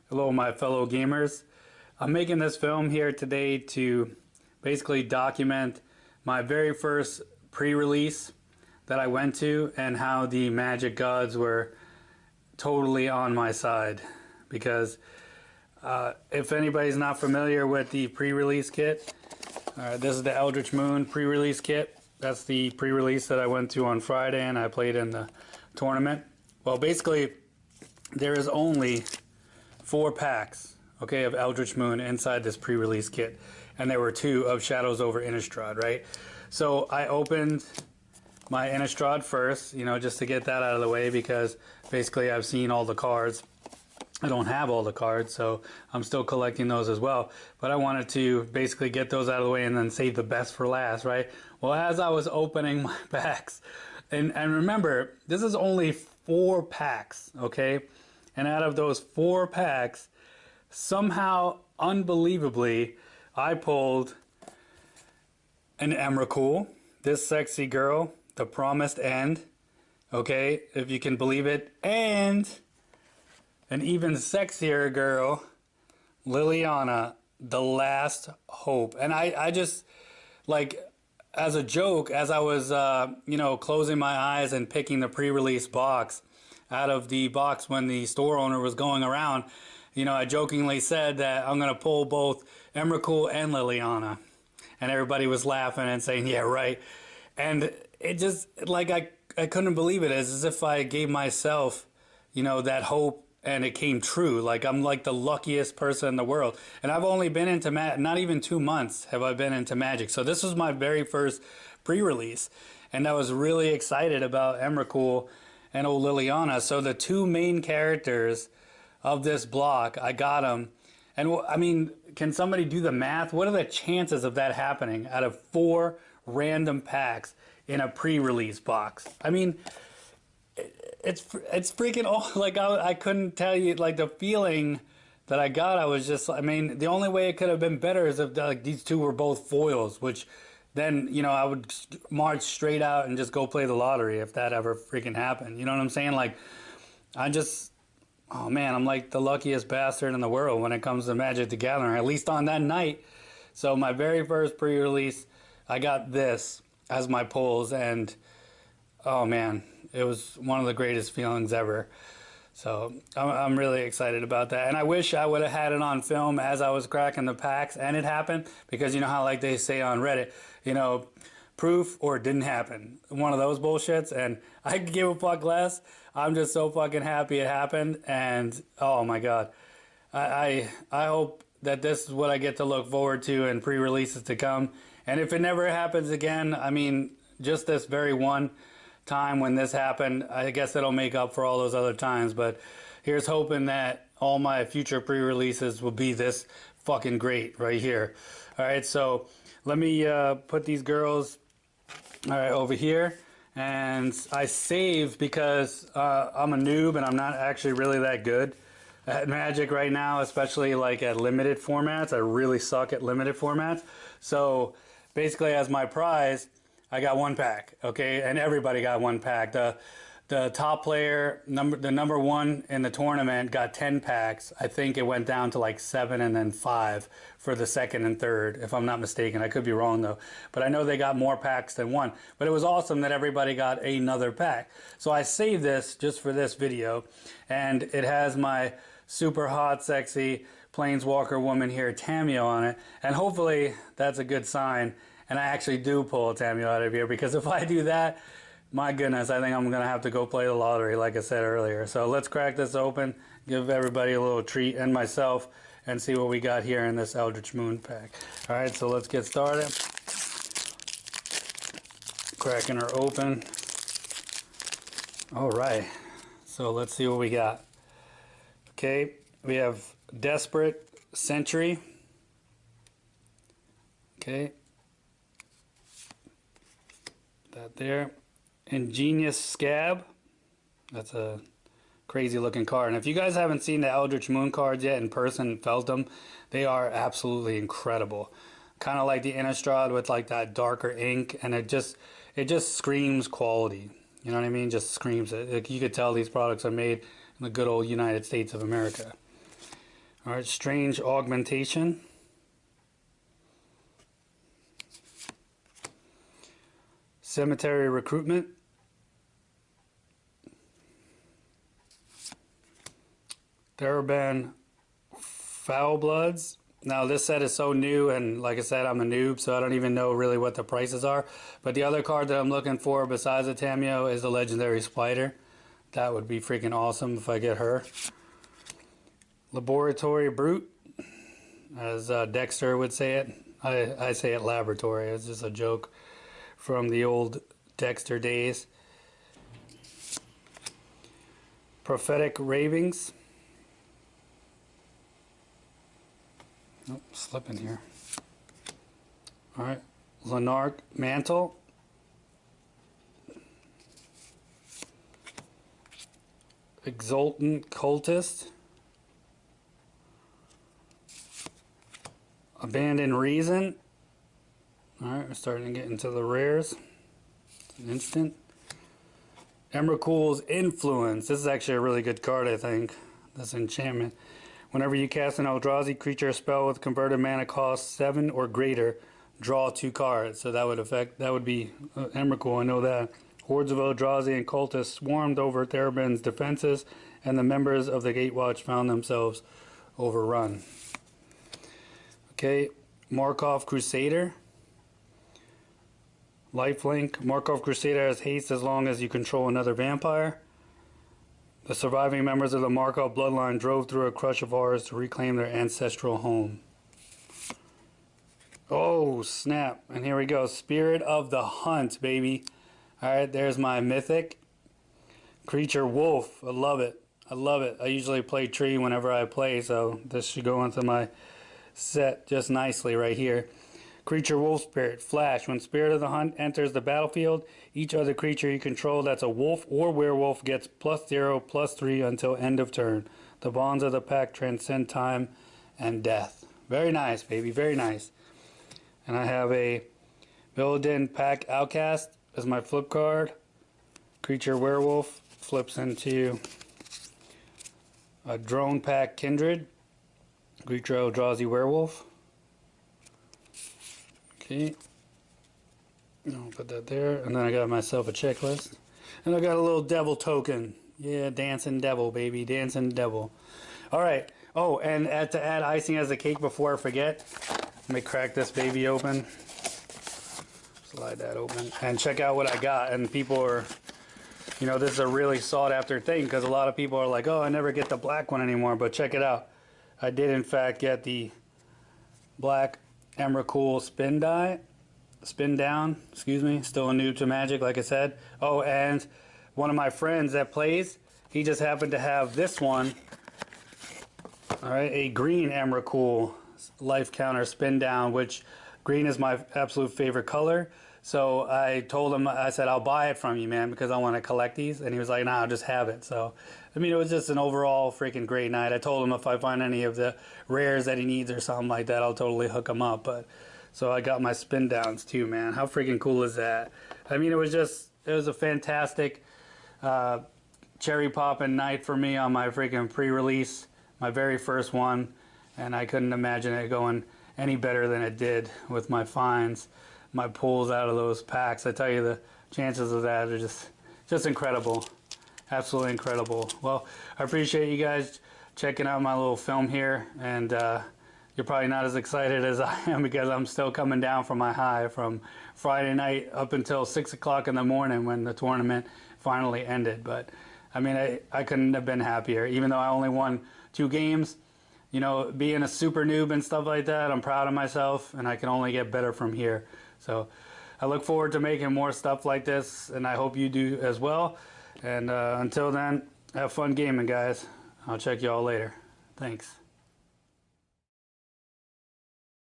Hello, my fellow gamers. I'm making this film here today to basically document my very first pre-release that I went to and how the magic gods were totally on my side. Because if anybody's not familiar with the pre-release kit, this is the Eldritch Moon pre-release kit. That's the pre-release that I went to on Friday and I played in the tournament. Well, basically, there is only 4 packs, okay, of Eldritch Moon inside this pre-release kit, and there were 2 of Shadows over Innistrad, right? So I opened my Innistrad first, you know, just to get that out of the way, because basically I've seen all the cards. I don't have all the cards, so I'm still collecting those as well, but I wanted to basically get those out of the way and then save the best for last, right? Well, as I was opening my packs, and remember, this is only 4 packs, okay? And out of those 4 packs, somehow, unbelievably, I pulled an Emrakul, this sexy girl, the promised end, okay, if you can believe it, and an even sexier girl, Liliana, the last hope. And I just, like, as a joke, as I was, you know, closing my eyes and picking the pre-release box out of the box when the store owner was going around, you know, I jokingly said that I'm going to pull both Emrakul and Liliana. And everybody was laughing and saying, yeah, right. And it just, like, I couldn't believe it. It's as if I gave myself, you know, that hope and it came true. Like, I'm like the luckiest person in the world. And I've only been into not even 2 months have I been into Magic. So this was my very first pre-release. And I was really excited about Emrakul and old Liliana. So the 2 main characters of this block, I got them. And I mean, can somebody do the math? What are the chances of that happening out of 4 random packs in a pre-release box? I mean, it's freaking, oh, like I couldn't tell you, like the feeling that I got, I was just, I mean, the only way it could have been better is if like these 2 were both foils, which then, you know, I would march straight out and just go play the lottery if that ever freaking happened. You know what I'm saying? Like, I just, oh man, I'm like the luckiest bastard in the world when it comes to Magic the Gathering, at least on that night. So my very first pre-release, I got this as my pulls, and oh man, it was one of the greatest feelings ever. So I'm really excited about that. And I wish I would have had it on film as I was cracking the packs and it happened, because you know how like they say on Reddit, you know, proof or it didn't happen. One of those bullshits, and I could give a fuck less. I'm just so fucking happy it happened, and oh my god. I hope that this is what I get to look forward to in pre-releases to come. And if it never happens again, I mean, just this very one time when this happened, I guess it'll make up for all those other times. But here's hoping that all my future pre-releases will be this fucking great right here. All right, so let me put these girls over here, and I save because I'm a noob and I'm not actually really that good at Magic right now, especially like at limited formats. I really suck at limited formats. So basically, as my prize, I got 1 pack, okay, and everybody got 1 pack. The top player, the number 1 in the tournament, got 10 packs. I think it went down to like 7 and then 5 for the 2nd and 3rd, if I'm not mistaken. I could be wrong though, but I know they got more packs than 1. But it was awesome that everybody got another pack. So I saved this just for this video, and it has my super hot, sexy Planeswalker woman here, Tamio, on it, and hopefully that's a good sign. And I actually do pull a Tamio out of here, because if I do that, my goodness, I think I'm going to have to go play the lottery, like I said earlier. So let's crack this open, give everybody a little treat, and myself, and see what we got here in this Eldritch Moon pack. All right, so let's get started. Cracking her open. All right, so let's see what we got. Okay, we have Desperate Sentry. Okay. That there. Ingenious Scab. That's a crazy looking card. And if you guys haven't seen the Eldritch Moon cards yet in person and felt them, they are absolutely incredible. Kind of like the Innistrad with like that darker ink, and it just screams quality. You know what I mean? Just screams it. Like, you could tell these products are made in the good old United States of America. Alright, Strange Augmentation. Cemetery Recruitment. Theraban Foul Bloods. Now this set is so new, and like I said, I'm a noob, so I don't even know really what the prices are. But the other card that I'm looking for besides the Tameo is the Legendary Spider. That would be freaking awesome if I get her. Laboratory Brute, as Dexter would say it. I say it Laboratory. It's just a joke from the old Dexter days. Prophetic Ravings. Nope, slipping here. Alright, Lanark Mantle. Exultant Cultist. Abandoned Reason. Alright, we're starting to get into the rares. It's an instant. Emrakul's Influence. This is actually a really good card, I think. This enchantment. Whenever you cast an Eldrazi creature spell with converted mana cost 7 or greater, draw 2 cards. So that would be Emrakul, I know that. Hordes of Eldrazi and cultists swarmed over Theraban's defenses, and the members of the Gatewatch found themselves overrun. Okay, Markov Crusader. Lifelink. Markov Crusader has haste as long as you control another vampire. The surviving members of the Markov bloodline drove through a crush of horrors to reclaim their ancestral home. Oh, snap. And here we go. Spirit of the Hunt, baby. Alright, there's my mythic. Creature Wolf. I love it. I love it. I usually play tree whenever I play, so this should go into my set just nicely right here. Creature Wolf Spirit. Flash. When Spirit of the Hunt enters the battlefield, each other creature you control that's a wolf or werewolf gets +0/+3 until end of turn. The bonds of the pack transcend time and death. Very nice, baby. Very nice. And I have a Villadin Pack Outcast as my flip card. Creature Werewolf flips into a Drone Pack Kindred. Creature Eldrazi Werewolf. Okay, I'll put that there, and then I got myself a checklist, and I got a little devil token. Yeah, dancing devil, baby, dancing devil. All right. Oh, and to add icing as a cake before I forget, let me crack this baby open. Slide that open, and check out what I got. And people are, you know, this is a really sought after thing because a lot of people are like, oh, I never get the black one anymore. But check it out. I did in fact get the black Emrakul spin down, excuse me, still a noob to Magic, like I said. Oh, and one of my friends that plays, he just happened to have this one. All right, a green Emrakul life counter spin down, which green is my absolute favorite color. So I told him, I said, I'll buy it from you, man, because I want to collect these. And he was like, nah, I'll just have it. So, I mean, it was just an overall freaking great night. I told him if I find any of the rares that he needs or something like that, I'll totally hook him up. But so I got my spin downs too, man. How freaking cool is that? I mean, it was a fantastic cherry popping night for me on my freaking pre-release, my very first one. And I couldn't imagine it going any better than it did with my finds, my pulls out of those packs. I tell you, the chances of that are just incredible. Absolutely incredible. Well, I appreciate you guys checking out my little film here, and you're probably not as excited as I am because I'm still coming down from my high from Friday night up until 6 o'clock in the morning when the tournament finally ended. But I mean, I couldn't have been happier. Even though I only won 2 games, you know, being a super noob and stuff like that, I'm proud of myself, and I can only get better from here. So I look forward to making more stuff like this, and I hope you do as well. And until then, have fun gaming, guys. I'll check you all later. Thanks.